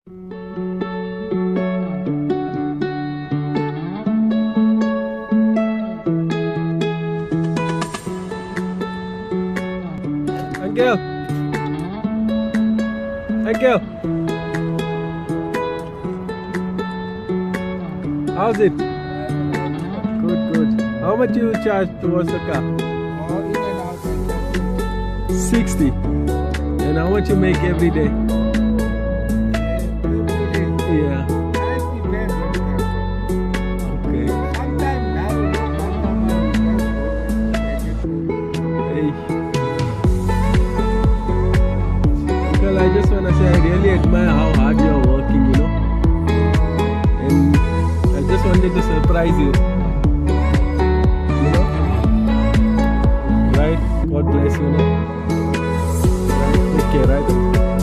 Uncle. Uncle. How's it? Good, good. How much you charge towards the car? 60. And how much you make every day? Yeah. Okay. Hey. Well, I just want to say I really admire how hard you're working, you know. And I just wanted to surprise you. You know? Right? God bless you, know. Right? Okay, right?